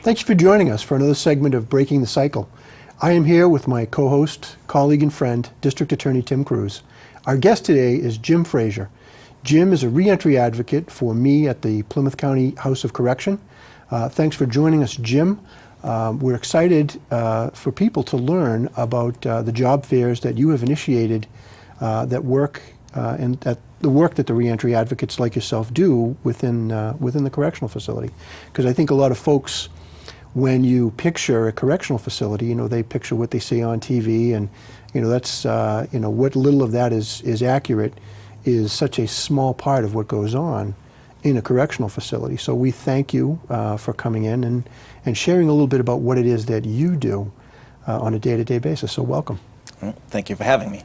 Thank you for joining us for another segment of Breaking the Cycle. I am here with my co-host, colleague and friend, District Attorney Tim Cruz. Our guest today is Jim Frazier. Jim is a reentry advocate for me at the Plymouth County House of Correction. Thanks for joining us, Jim. We're excited for people to learn about the job fairs that you have initiated that work and at the work that the reentry advocates like yourself do within the correctional facility. Because I think a lot of folks, when you picture a correctional facility, they picture what they see on TV, and that's what little of that is accurate is such a small part of what goes on in a correctional facility. So we thank you for coming in and sharing a little bit about what it is that you do on a day-to-day basis. So welcome. Thank you for having me.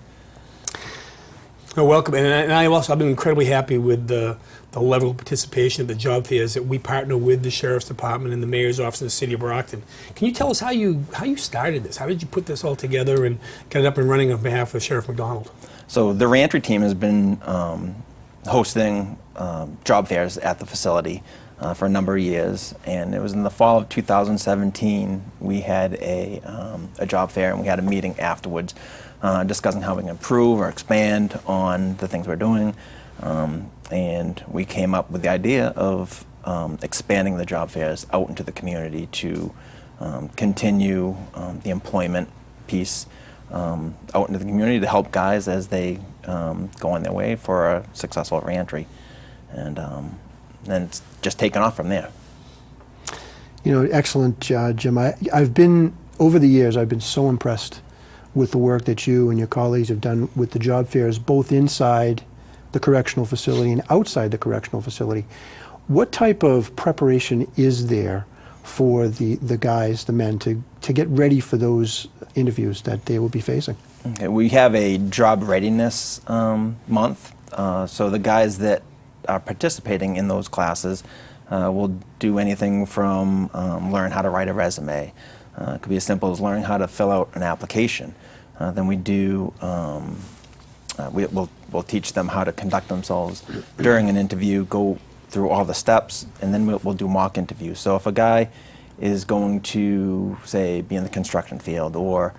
Oh, welcome. And I've been incredibly happy with the level of participation of the job fairs that we partner with the Sheriff's Department and the Mayor's Office in the City of Brockton. Can you tell us how you started this? How did you put this all together and get it up and running on behalf of Sheriff McDonald? So the reentry team has been hosting job fairs at the facility for a number of years, and it was in the fall of 2017 we had a job fair, and we had a meeting afterwards discussing how we can improve or expand on the things we're doing. And we came up with the idea of expanding the job fairs out into the community to continue the employment piece out into the community to help guys as they go on their way for a successful reentry. And then it's just taken off from there. Excellent, Jim. I've been, over the years, I've been so impressed with the work that you and your colleagues have done with the job fairs, both inside the correctional facility and outside the correctional facility. What type of preparation is there for the guys, the men, to get ready for those interviews that they will be facing? Okay, we have a job readiness month, so the guys that are participating in those classes will do anything from learn how to write a resume. It could be as simple as learning how to fill out an application. Then we do we'll teach them how to conduct themselves during an interview, go through all the steps, and then we'll do mock interviews. So if a guy is going to, say, be in the construction field or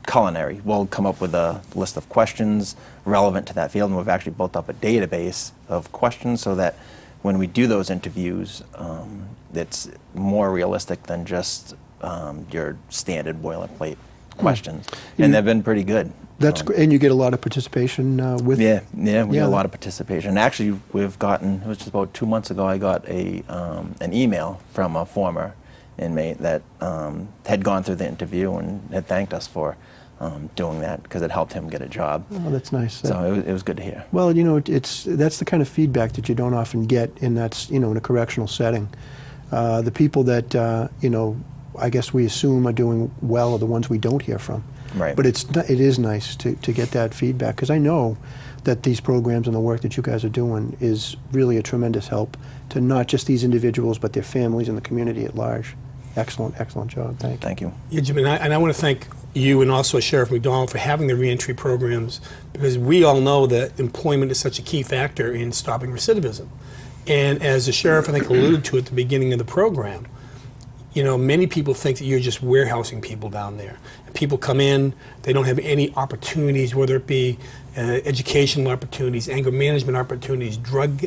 culinary, we'll come up with a list of questions relevant to that field, and we've actually built up a database of questions so that when we do those interviews, it's more realistic than just your standard boilerplate questions. And they've been pretty good. That's great. And you get a lot of participation with we get a lot of participation. Actually, we've gotten, it was just about 2 months ago, I got an email from a former inmate that had gone through the interview and had thanked us for doing that because it helped him get a job. Oh, that's nice. So it was good to hear. Well, that's the kind of feedback that you don't often get in in a correctional setting. The people that I guess we assume are doing well are the ones we don't hear from. Right. But it is nice to get that feedback, because I know that these programs and the work that you guys are doing is really a tremendous help to not just these individuals, but their families and the community at large. Excellent, excellent job. Thank you. Yeah, Jim, and I want to thank you and also Sheriff McDonald for having the reentry programs, because we all know that employment is such a key factor in stopping recidivism. And as the sheriff, I think, alluded to at the beginning of the program, many people think that you're just warehousing people down there. People come in, they don't have any opportunities, whether it be educational opportunities, anger management opportunities, drug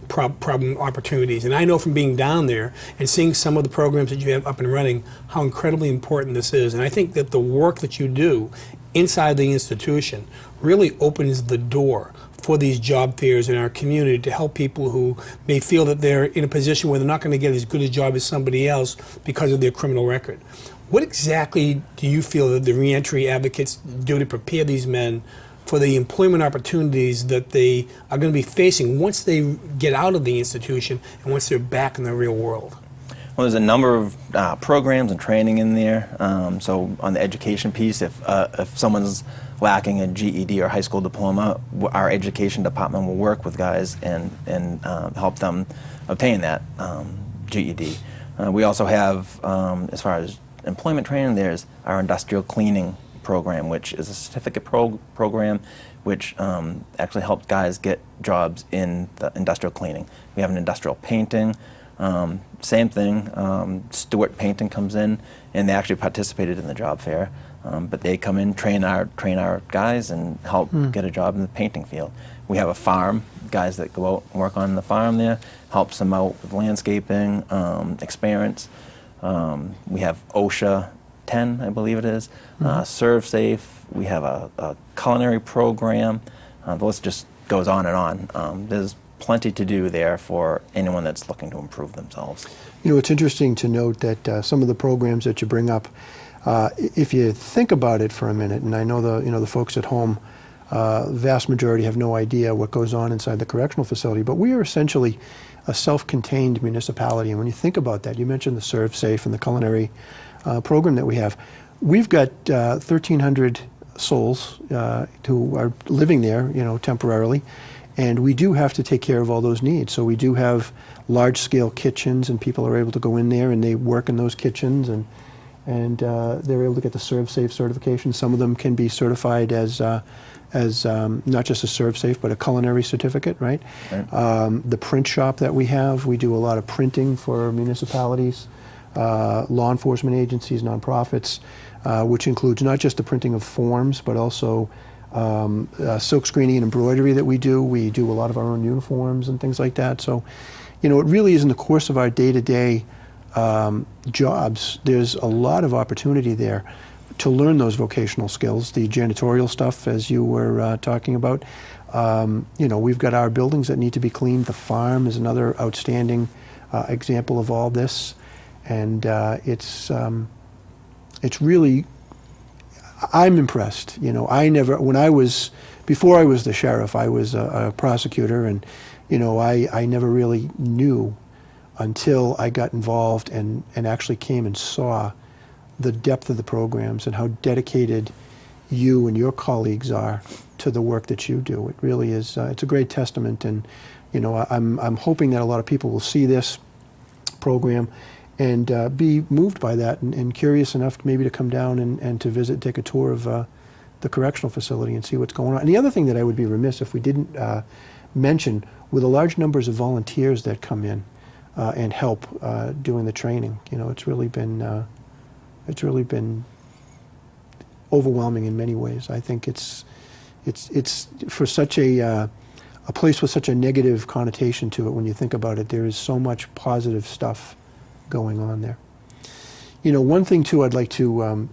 problem opportunities. And I know from being down there and seeing some of the programs that you have up and running how incredibly important this is. And I think that the work that you do inside the institution really opens the door for these job fairs in our community to help people who may feel that they're in a position where they're not going to get as good a job as somebody else because of their criminal record. What exactly do you feel that the reentry advocates do to prepare these men for the employment opportunities that they are going to be facing once they get out of the institution and once they're back in the real world? Well, there's a number of programs and training in there. So on the education piece, if someone's lacking a GED or high school diploma, our education department will work with guys and help them obtain that GED. We also have, as far as employment training, there's our industrial cleaning program, which is a certificate program which actually helps guys get jobs in the industrial cleaning. We have an industrial painting, Same thing. Stewart Painting comes in, and they actually participated in the job fair. But they come in, train our guys, and help get a job in the painting field. We have a farm, guys that go out and work on the farm there, helps them out with landscaping experience. We have OSHA 10, I believe it is, Serve Safe. We have a culinary program. The list just goes on and on. There's plenty to do there for anyone that's looking to improve themselves. You know, it's interesting to note that some of the programs that you bring up, if you think about it for a minute, and I know the folks at home, vast majority have no idea what goes on inside the correctional facility, but we are essentially a self-contained municipality. And when you think about that, you mentioned the Serve Safe and the culinary program that we have. We've got 1,300 souls who are living there, temporarily, and we do have to take care of all those needs. So we do have large-scale kitchens, and people are able to go in there and they work in those kitchens, and they're able to get the Serve Safe certification. Some of them can be certified as not just a Serve Safe, but a culinary certificate, right? The print shop that we have, we do a lot of printing for municipalities, law enforcement agencies, nonprofits, which includes not just the printing of forms, but also silk screening and embroidery that we do. We do a lot of our own uniforms and things like that. So, it really is in the course of our day-to-day jobs, there's a lot of opportunity there to learn those vocational skills, the janitorial stuff, as you were talking about. We've got our buildings that need to be cleaned. The farm is another outstanding example of all this. And it's really, I'm impressed. Before I was the sheriff, I was a prosecutor, and, I never really knew until I got involved and actually came and saw the depth of the programs and how dedicated you and your colleagues are to the work that you do. It really is, it's a great testament, and I'm hoping that a lot of people will see this program and be moved by that and curious enough maybe to come down and to visit, take a tour of the correctional facility and see what's going on. And the other thing that I would be remiss if we didn't mention, with the large numbers of volunteers that come in and help doing the training, it's really been overwhelming in many ways. I think it's for such a place with such a negative connotation to it. When you think about it, there is so much positive stuff going on there. One thing too I'd like to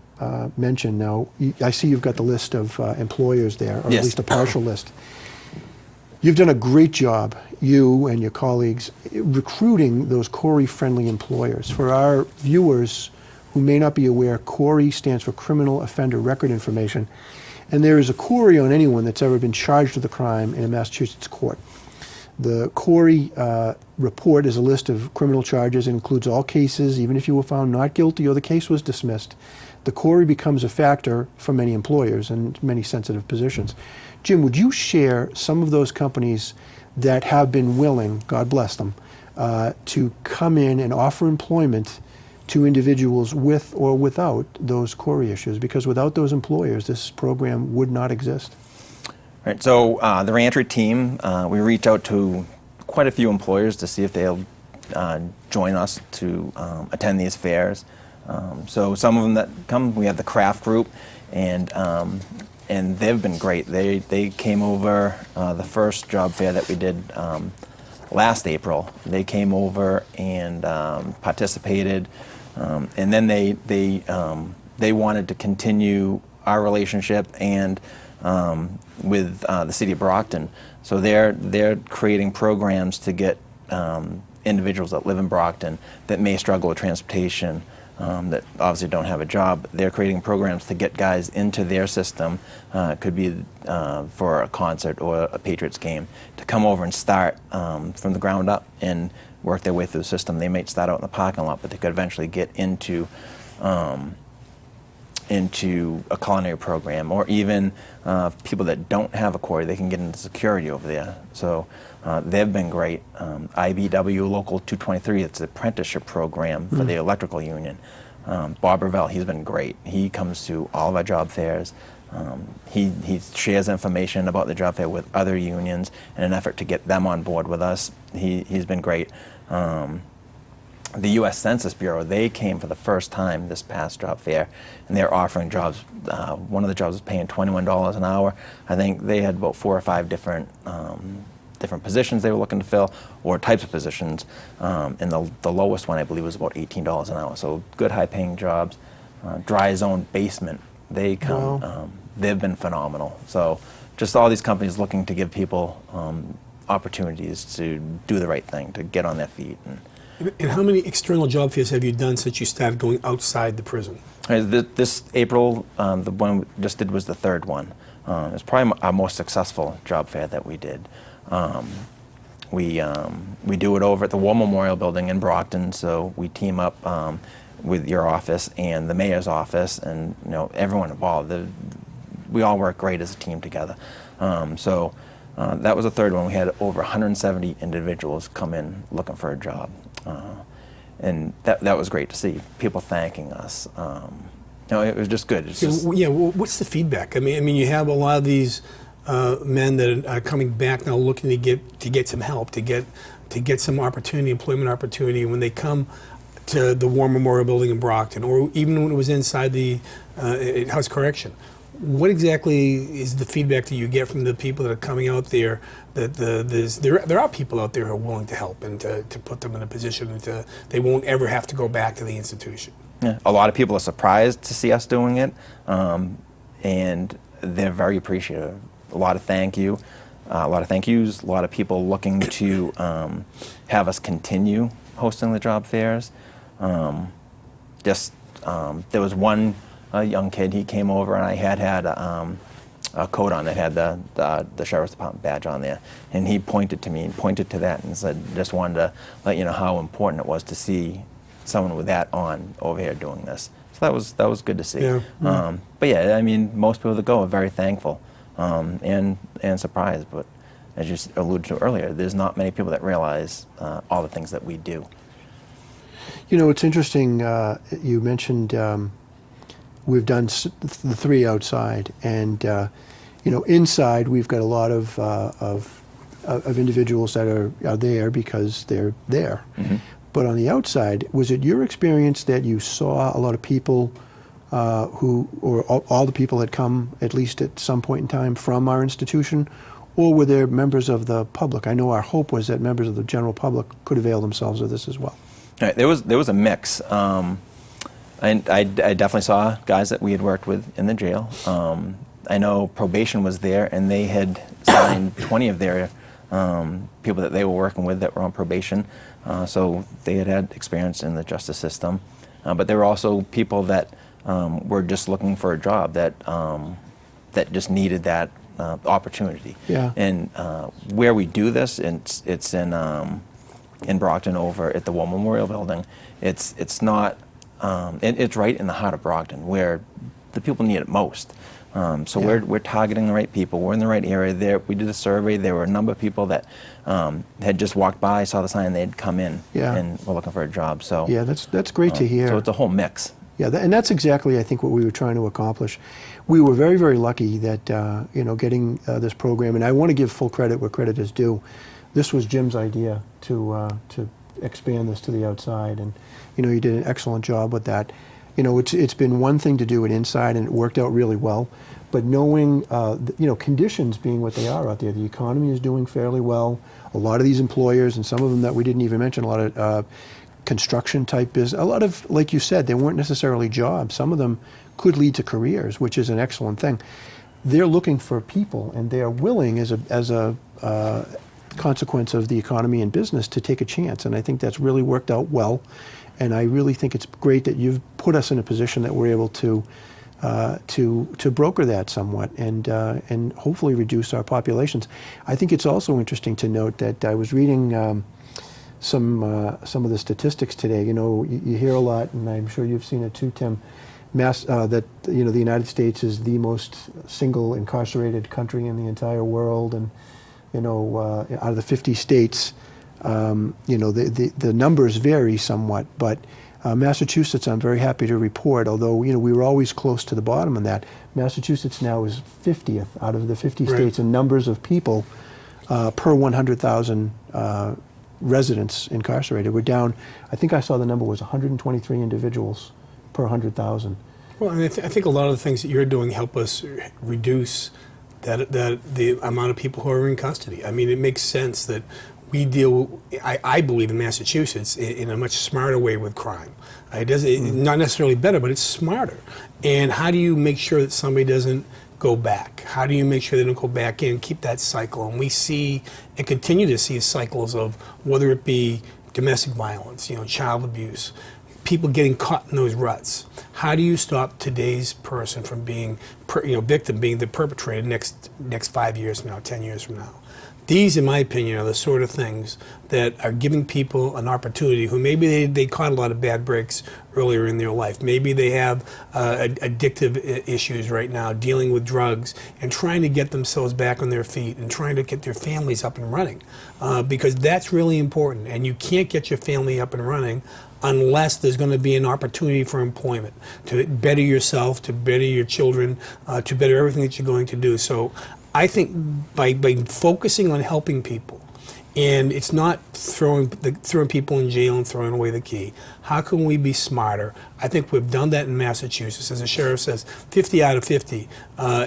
mention now, I see you've got the list of employers there, or Yes. at least a partial list. You've done a great job, you and your colleagues, recruiting those CORI-friendly employers. For our viewers who may not be aware, CORI stands for Criminal Offender Record Information, and there is a CORI on anyone that's ever been charged with a crime in a Massachusetts court. The CORI report is a list of criminal charges. It includes all cases, even if you were found not guilty or the case was dismissed. The CORI becomes a factor for many employers and many sensitive positions. Jim, would you share some of those companies that have been willing, God bless them, to come in and offer employment to individuals with or without those CORI issues? Because without those employers, this program would not exist. Right, so the reentry team, we reach out to quite a few employers to see if they'll join us to attend these fairs. So some of them that come, we have the craft group, and they've been great. They came over the first job fair that we did last April. They came over and participated, and then they wanted to continue our relationship and with the city of Brockton. So they're creating programs to get individuals that live in Brockton that may struggle with transportation, that obviously don't have a job. They're creating programs to get guys into their system. It could be for a concert or a Patriots game, to come over and start from the ground up and work their way through the system. They might start out in the parking lot, but they could eventually get into a culinary program, or even people that don't have a CORI, they can get into security over there. So they've been great. IBW Local 223, it's an apprenticeship program for the electrical union. Bob Ravel, he's been great. He comes to all of our job fairs. He shares information about the job fair with other unions in an effort to get them on board with us. He's been great. the U.S. Census Bureau, they came for the first time this past job fair, and they're offering jobs. One of the jobs was paying $21 an hour. I think they had about 4 or 5 different positions they were looking to fill, or types of positions, and the lowest one I believe was about $18 an hour. So good high-paying jobs. Dry zone basement, they come. Wow. They've been phenomenal. So just all these companies looking to give people opportunities to do the right thing, to get on their feet. And how many external job fairs have you done since you started going outside the prison? This April, the one we just did was the 3rd one. It's probably our most successful job fair that we did. We do it over at the War Memorial Building in Brockton, so we team up with your office and the mayor's office, and everyone involved. We all work great as a team together. So that was the 3rd one. We had over 170 individuals come in looking for a job. And that was great to see, people thanking us. It was just good. It's just, Yeah, well, what's the feedback? I mean, you have a lot of these men that are coming back now, looking to get some help, to get some opportunity, employment opportunity. When they come to the War Memorial Building in Brockton, or even when it was inside the House Correction, what exactly is the feedback that you get from the people that are coming out there? That there are people out there who are willing to help and to put them in a position that they won't ever have to go back to the institution. yeah, a lot of people are surprised to see us doing it, and they're very appreciative. A lot of thank yous, a lot of people looking to have us continue hosting the job fairs. There was one young kid, he came over, and I had a coat on that had the Sheriff's Department badge on there, and he pointed to me and pointed to that and said, just wanted to let you know how important it was to see someone with that on over here doing this. So that was good to see. Yeah. But yeah, I mean, most people that go are very thankful and surprised, but as you alluded to earlier, there's not many people that realize all the things that we do. It's interesting, you mentioned we've done the 3 outside, and inside we've got a lot of individuals that are there because they're there. Mm-hmm. But on the outside, was it your experience that you saw a lot of people or all the people that come at least at some point in time from our institution, or were there members of the public? I know our hope was that members of the general public could avail themselves of this as well. All right, there was a mix. I definitely saw guys that we had worked with in the jail. I know probation was there, and they had signed 20 of their people that they were working with that were on probation. So they had experience in the justice system. But there were also people that were just looking for a job that just needed that opportunity. Yeah. And where we do this, it's in Brockton over at the War Memorial Building. It's not. It's right in the heart of Brockton, where the people need it most. So Yeah. we're targeting the right people. We're in the right area. There, we did a survey. There were a number of people that had just walked by, saw the sign, they'd come in Yeah. and were looking for a job. So Yeah, that's great to hear. So it's a whole mix. Yeah, and that's exactly, I think, what we were trying to accomplish. We were very, very lucky that, getting this program, and I want to give full credit where credit is due. This was Jim's idea to expand this to the outside, and, he did an excellent job with that. It's been one thing to do it inside, and it worked out really well, but knowing, conditions being what they are out there, the economy is doing fairly well. A lot of these employers, and some of them that we didn't even mention, a lot of construction type business, a lot of, like you said, they weren't necessarily jobs. Some of them could lead to careers, which is an excellent thing. They're looking for people, and they are willing, as a consequence of the economy and business, to take a chance. And I think that's really worked out well. And I really think it's great that you've put us in a position that we're able to broker that somewhat and hopefully reduce our populations. I think it's also interesting to note that I was reading some of the statistics today. You hear a lot, and I'm sure you've seen it too, Tim, that the United States is the most single incarcerated country in the entire world, and out of the 50 states, the numbers vary somewhat, but Massachusetts, I'm very happy to report, although we were always close to the bottom of that, Massachusetts now is 50th out of the 50 Right. states in numbers of people per 100,000 residents incarcerated. We're down, I think I saw the number was 123 individuals per 100,000. Well, and I think a lot of the things that you're doing help us reduce the amount of people who are in custody. I mean, it makes sense that we deal, I believe, in Massachusetts in a much smarter way with crime. It's not necessarily better, but it's smarter. And how do you make sure that somebody doesn't go back? How do you make sure they don't go back in and keep that cycle? And we see and continue to see cycles of whether it be domestic violence, child abuse, people getting caught in those ruts. How do you stop today's person from being, victim being the perpetrator next 5 years from now, 10 years from now? These, in my opinion, are the sort of things that are giving people an opportunity who maybe they caught a lot of bad breaks earlier in their life. Maybe they have addictive issues right now, dealing with drugs, and trying to get themselves back on their feet and trying to get their families up and running. Because that's really important. And you can't get your family up and running unless there's going to be an opportunity for employment, to better yourself, to better your children, to better everything that you're going to do. So I think by focusing on helping people, and it's not throwing people in jail and throwing away the key. How can we be smarter? I think we've done that in Massachusetts. As the sheriff says, 50 out of 50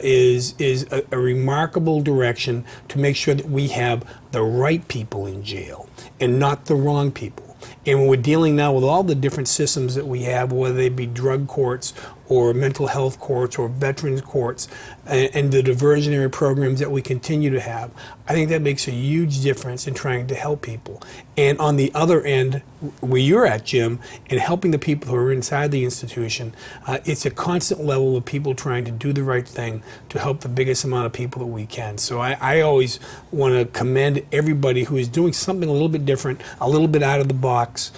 is a remarkable direction to make sure that we have the right people in jail and not the wrong people. And when we're dealing now with all the different systems that we have, whether they be drug courts or mental health courts or veterans courts, and the diversionary programs that we continue to have, I think that makes a huge difference in trying to help people. And on the other end, where you're at, Jim, and helping the people who are inside the institution, it's a constant level of people trying to do the right thing to help the biggest amount of people that we can. So I always want to commend everybody who is doing something a little bit different, a little bit out of the box.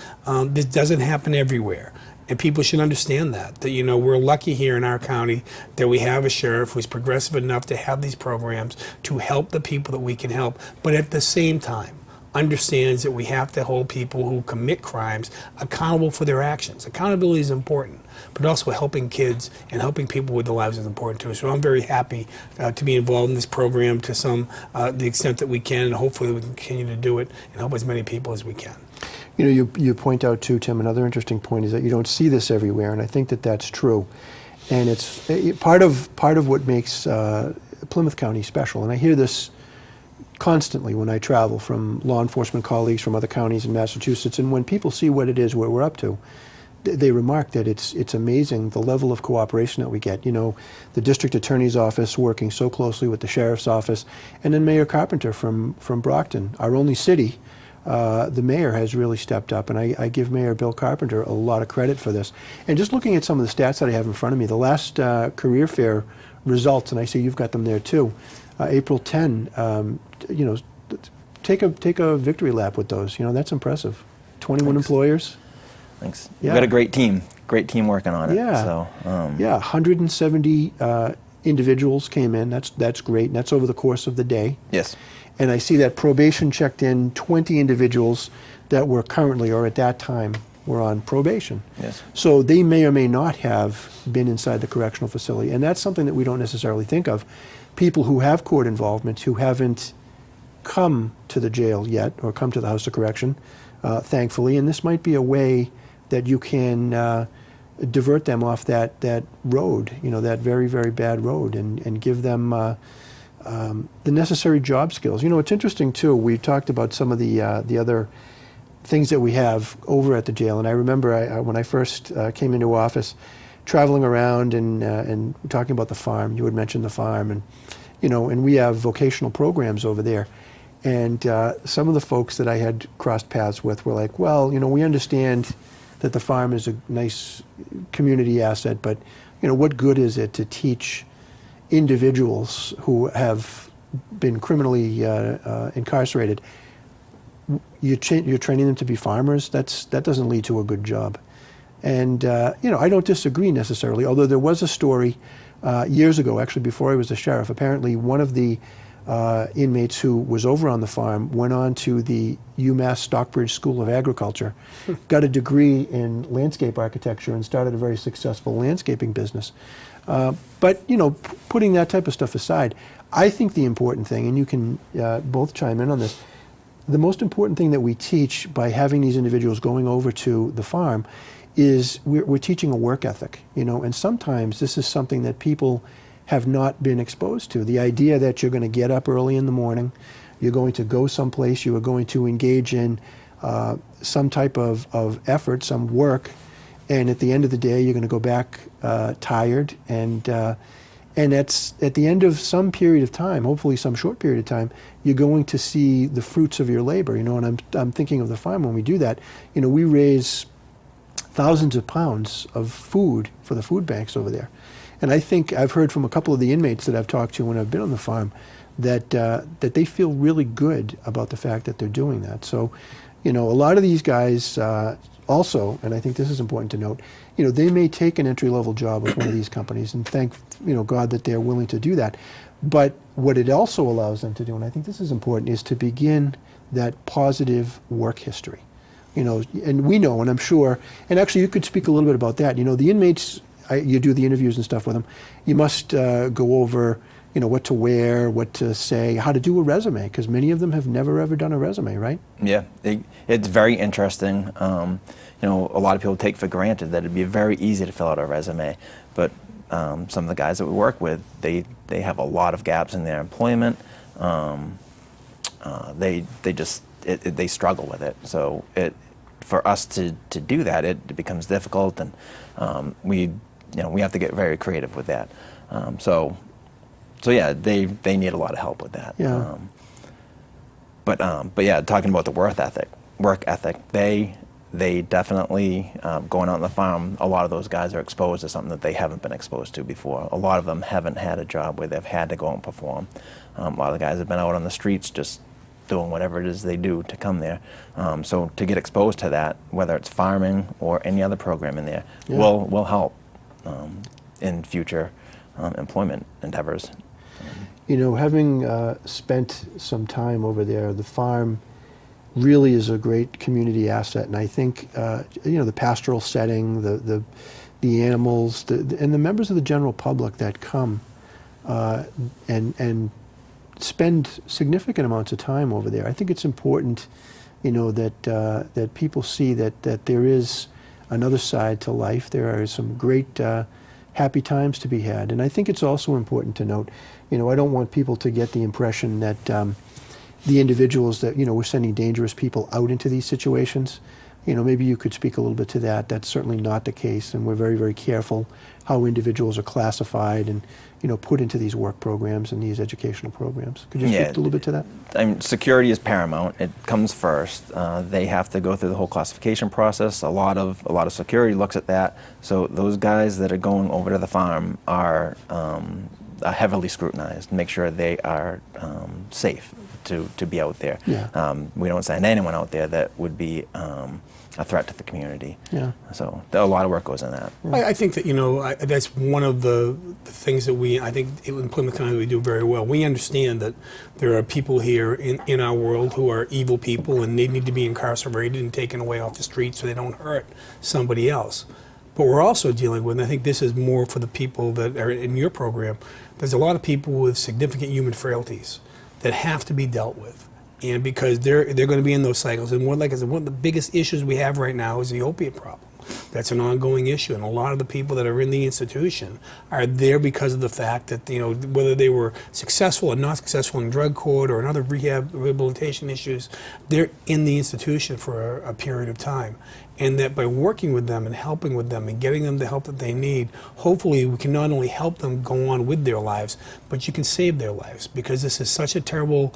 This doesn't happen everywhere. And people should understand that we're lucky here in our county that we have a sheriff who's progressive enough to have these programs to help the people that we can help, but at the same time understands that we have to hold people who commit crimes accountable for their actions. Accountability is important, but also helping kids and helping people with their lives is important too. So I'm very happy to be involved in this program to the extent that we can, and hopefully we can continue to do it and help as many people as we can. You point out too, Tim, another interesting point is that you don't see this everywhere, and I think that that's true. And it's part of what makes Plymouth County special. And I hear this constantly when I travel from law enforcement colleagues from other counties in Massachusetts. And when people see what it is, what we're up to, they remark that it's amazing the level of cooperation that we get. The district attorney's office working so closely with the sheriff's office, and then Mayor Carpenter from Brockton, our only city. The mayor has really stepped up, and I give Mayor Bill Carpenter a lot of credit for this. And just looking at some of the stats that I have in front of me, the last career fair results, and I see you've got them there too, April 10, take a victory lap with those. That's impressive. 21 Thanks. Employers. Thanks. Yeah. We've got a great team working on it. Yeah. So, 170 individuals came in. That's great, and that's over the course of the day. Yes. And I see that probation checked in 20 individuals that were currently, or at that time, were on probation. Yes. So they may or may not have been inside the correctional facility. And that's something that we don't necessarily think of. People who have court involvement, who haven't come to the jail yet, or come to the House of Correction, thankfully. And this might be a way that you can divert them off that road, that very, very bad road, and give them the necessary job skills. It's interesting too. We talked about some of the other things that we have over at the jail, and I remember when I first came into office, traveling around and talking about the farm. You had mentioned the farm, and and we have vocational programs over there. And some of the folks that I had crossed paths with were like, well, we understand that the farm is a nice community asset, but what good is it to teach individuals who have been criminally incarcerated? You're training them to be farmers. That doesn't lead to a good job. And I don't disagree necessarily. Although there was a story years ago, actually before I was a sheriff. Apparently, one of the inmates who was over on the farm went on to the UMass Stockbridge School of Agriculture, got a degree in landscape architecture, and started a very successful landscaping business. But putting that type of stuff aside, I think the important thing, and you can both chime in on this, the most important thing that we teach by having these individuals going over to the farm is we're teaching a work ethic, and sometimes this is something that people have not been exposed to. The idea that you're going to get up early in the morning, you're going to go someplace, you are going to engage in some type of effort, some work, and at the end of the day, you're going to go back tired, and that's at the end of some period of time, hopefully some short period of time, you're going to see the fruits of your labor, and I'm thinking of the farm when we do that. We raise thousands of pounds of food for the food banks over there. And I think I've heard from a couple of the inmates that I've talked to when I've been on the farm that they feel really good about the fact that they're doing that. So, a lot of these guys also, and I think this is important to note, they may take an entry-level job with one of these companies, and thank God that they're willing to do that. But what it also allows them to do, and I think this is important, is to begin that positive work history. And we know, and I'm sure, and actually you could speak a little bit about that. The inmates, you do the interviews and stuff with them, you must go over, what to wear, what to say, how to do a resume, because many of them have never ever done a resume, right? Yeah, it's very interesting. A lot of people take for granted that it'd be very easy to fill out a resume, but some of the guys that we work with, they have a lot of gaps in their employment. They struggle with it. So for us to do that, it becomes difficult, and we have to get very creative with that. So yeah, they need a lot of help with that. Yeah. But yeah, talking about the work ethic, they definitely, going out on the farm, a lot of those guys are exposed to something that they haven't been exposed to before. A lot of them haven't had a job where they've had to go and perform. A lot of the guys have been out on the streets just doing whatever it is they do to come there. So to get exposed to that, whether it's farming or any other program in there, Yeah. will help in future employment endeavors. Having spent some time over there, the farm really is a great community asset, and I think the pastoral setting, the animals, and the members of the general public that come and spend significant amounts of time over there. I think it's important, that people see that there is another side to life. There are some great happy times to be had, and I think it's also important to note, I don't want people to get the impression that the individuals that, we're sending dangerous people out into these situations. Maybe you could speak a little bit to that. That's certainly not the case, and we're very, very careful how individuals are classified and, put into these work programs and these educational programs. Could you speak a little bit to that? I mean, security is paramount. It comes first. They have to go through the whole classification process. A lot of security looks at that. So those guys that are going over to the farm are heavily scrutinized. Make sure they are safe to be out there. Yeah. We don't send anyone out there that would be a threat to the community. Yeah. So a lot of work goes in that. I think that, that's one of the things that I think in Plymouth County we do very well. We understand that there are people here in our world who are evil people, and they need to be incarcerated and taken away off the street so they don't hurt somebody else. But we're also dealing with, and I think this is more for the people that are in your program, there's a lot of people with significant human frailties that have to be dealt with. And because they're going to be in those cycles. And like I said, one of the biggest issues we have right now is the opiate problem. That's an ongoing issue. And a lot of the people that are in the institution are there because of the fact that, whether they were successful or not successful in drug court or in other rehabilitation issues, they're in the institution for a period of time. And that by working with them and helping with them and getting them the help that they need, hopefully we can not only help them go on with their lives, but you can save their lives, because this is such a terrible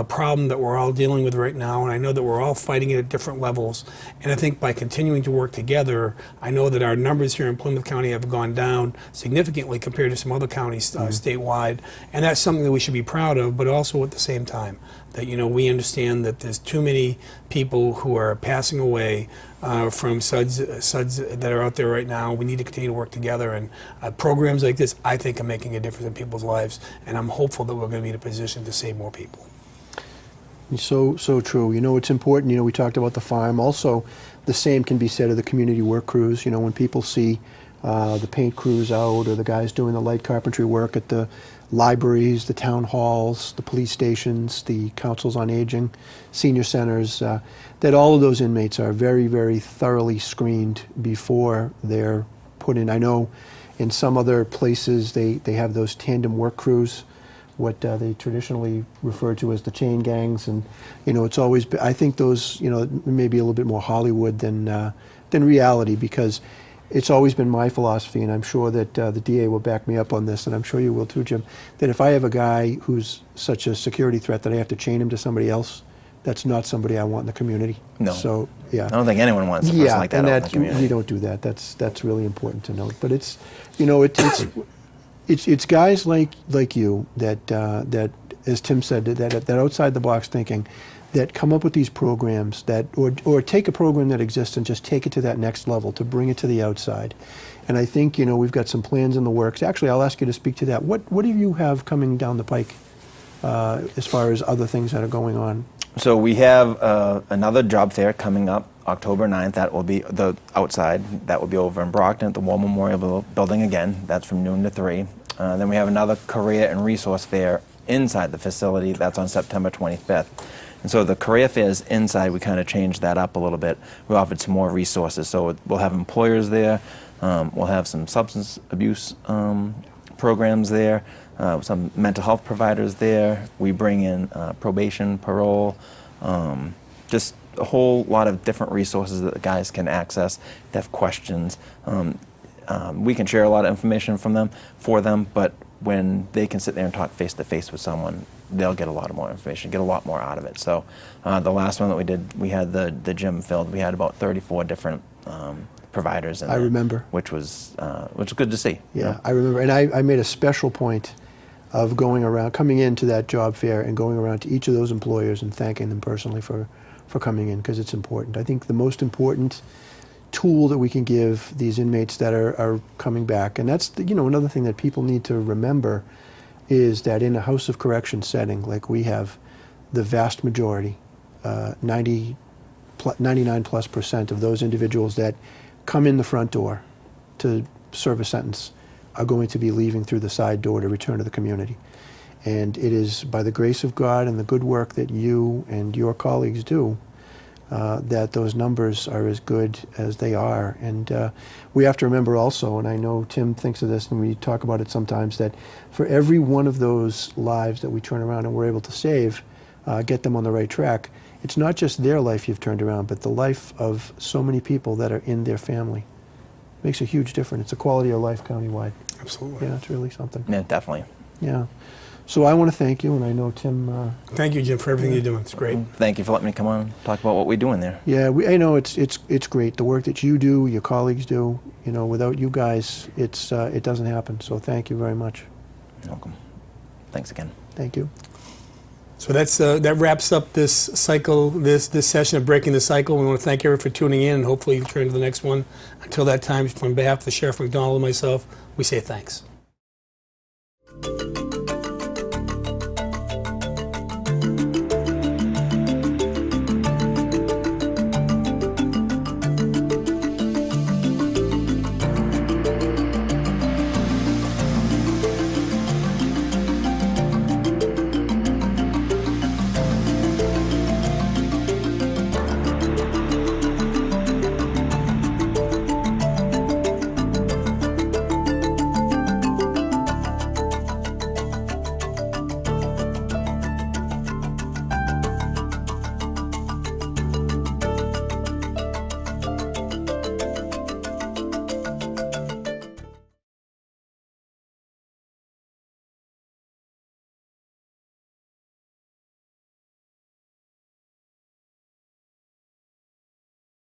problem that we're all dealing with right now, and I know that we're all fighting it at different levels. And I think by continuing to work together, I know that our numbers here in Plymouth County have gone down significantly compared to some other counties statewide, and that's something that we should be proud of, but also at the same time that we understand that there's too many people who are passing away from SUDs that are out there right now. We need to continue to work together, and programs like this, I think, are making a difference in people's lives, and I'm hopeful that we're going to be in a position to save more people. So true. It's important. We talked about the farm. Also, the same can be said of the community work crews. When people see the paint crews out, or the guys doing the light carpentry work at the libraries, the town halls, the police stations, the councils on aging, senior centers, that all of those inmates are very, very thoroughly screened before they're put in. I know in some other places they have those tandem work crews, what they traditionally refer to as the chain gangs, and it's always been, I think those maybe a little bit more Hollywood than reality, because it's always been my philosophy, and I'm sure that the DA will back me up on this, and I'm sure you will too, Jim, that if I have a guy who's such a security threat that I have to chain him to somebody else, that's not somebody I want in the community. No. So, yeah. I don't think anyone wants a person like that and out in the community. we don't do that. That's really important to note. But it's it's guys like you that as Tim said, that outside the box thinking, that come up with these programs that or take a program that exists and just take it to that next level, to bring it to the outside. And I think we've got some plans in the works. Actually, I'll ask you to speak to that. What do you have coming down the pike as far as other things that are going on? So we have another job fair coming up October 9th. That will be the outside. That will be over in Brockton at the War Memorial Building again. That's from noon to 3. Then we have another career and resource fair inside the facility. That's on September 25th. And so the career fairs inside, we kind of changed that up a little bit. We offered some more resources. So we'll have employers there. We'll have some substance abuse programs there. Some mental health providers there. We bring in probation, parole, just a whole lot of different resources that the guys can access. If they have questions. We can share a lot of information for them, but when they can sit there and talk face to face with someone, they'll get a lot more information, get a lot more out of it. So the last one that we did, we had the gym filled. We had about 34 different providers in there. I remember. Which was good to see. Yeah, I remember. And I made a special point of coming into that job fair and going around to each of those employers and thanking them personally for coming in, because it's important. I think the most important tool that we can give these inmates that are coming back, and that's another thing that people need to remember, is that in a house of correction setting like we have, the vast majority, 99+% of those individuals that come in the front door to serve a sentence are going to be leaving through the side door to return to the community. And it is by the grace of God and the good work that you and your colleagues do that those numbers are as good as they are. And we have to remember also, and I know Tim thinks of this and we talk about it sometimes, that for every one of those lives that we turn around and we're able to save, get them on the right track, it's not just their life you've turned around, but the life of so many people that are in their family. It makes a huge difference. It's a quality of life countywide. Absolutely. Yeah, it's really something. Yeah, definitely. Yeah. So I want to thank you, and I know Tim. Thank you, Jim, for everything you're doing. It's great. Thank you for letting me come on and talk about what we're doing there. Yeah, I know it's great. The work that you do, your colleagues do. Without you guys, it doesn't happen. So thank you very much. You're welcome. Thanks again. Thank you. So that wraps up this cycle, this session of Breaking the Cycle. We want to thank everyone for tuning in, and hopefully you turn to the next one. Until that time, on behalf of the Sheriff McDonald and myself, we say thanks.